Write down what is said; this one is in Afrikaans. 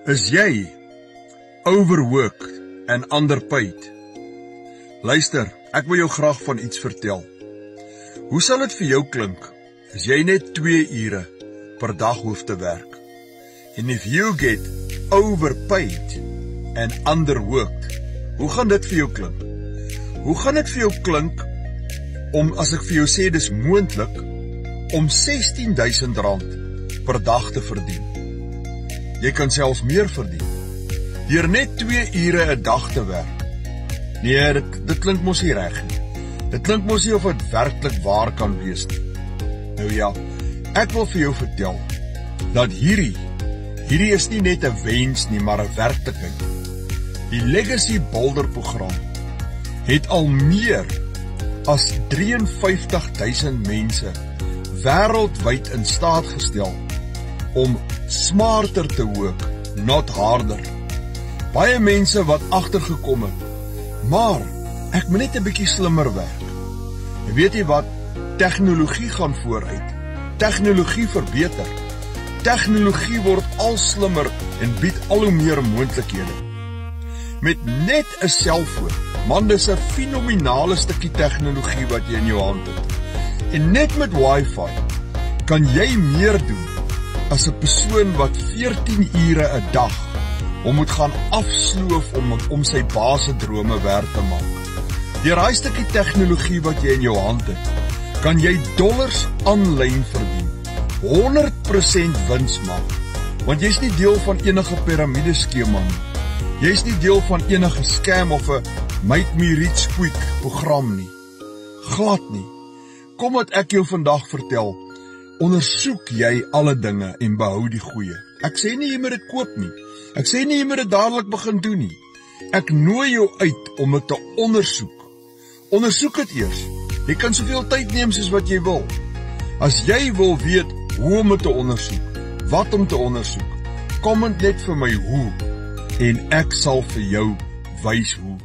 Is jy overworked and underpaid? Luister, ek wil jou graag van iets vertel. Hoe sal dit vir jou klink as jy net 2 ure per dag hoef te werk? And if you get overpaid and underworked, hoe gaan dit vir jou klink? Hoe gaan dit vir jou klink om, as ek vir jou sê dis moontlik, om R16,000 per dag te verdien? Jy kan selfs meer verdien deur net 2 ure 'n dag te werk. Nee, dit klink mos nie reg nie. Dit klink mos nie of dit werklik waar kan wees nie. Nou ja, ek wil vir jou vertel dat hierdie is nie net 'n wens nie, maar 'n werklikheid. Die Legacy Builder program het al meer as 53,000 mense wêreldwyd in staat gestel om smarter te work, not harder. Baie mense wat agtergekom het, maar ek moet net 'n bietjie slimmer werk. En weet jy wat? Tegnologie gaan vooruit. Tegnologie verbeter. Tegnologie word al slimmer en bied al hoe meer moontlikhede. Met net 'n selfoon, man, dis 'n fenominale stukkie tegnologie wat jy in jou hand het. En net met Wi-Fi kan jy meer doen as 'n persoon wat 14 ure 'n dag moet gaan afsloof om sy baas se drome waar te maak. Deur daai stukkie tegnologie wat jy in jou hand het, kan jy dollars aanlyn verdien, 100% wins maak, want jy's nie deel van enige piramideskema nie. Jy's nie deel van enige scam of 'n make me rich quick program nie. Glad nie. Kom wat ek jou vandag vertel, ondersoek jy alle dinge en behou die goeie. Ek sê nie jy moet dit koop nie. Ek sê nie jy moet dit dadelik begin doen nie. Ek nooi jou uit om dit te ondersoek. Ondersoek dit eers. Jy kan soveel tyd neem soos wat jy wil. As jy wil weet hoe om dit te ondersoek, wat om te ondersoek, comment net vir my hoe en ek sal vir jou wys hoe.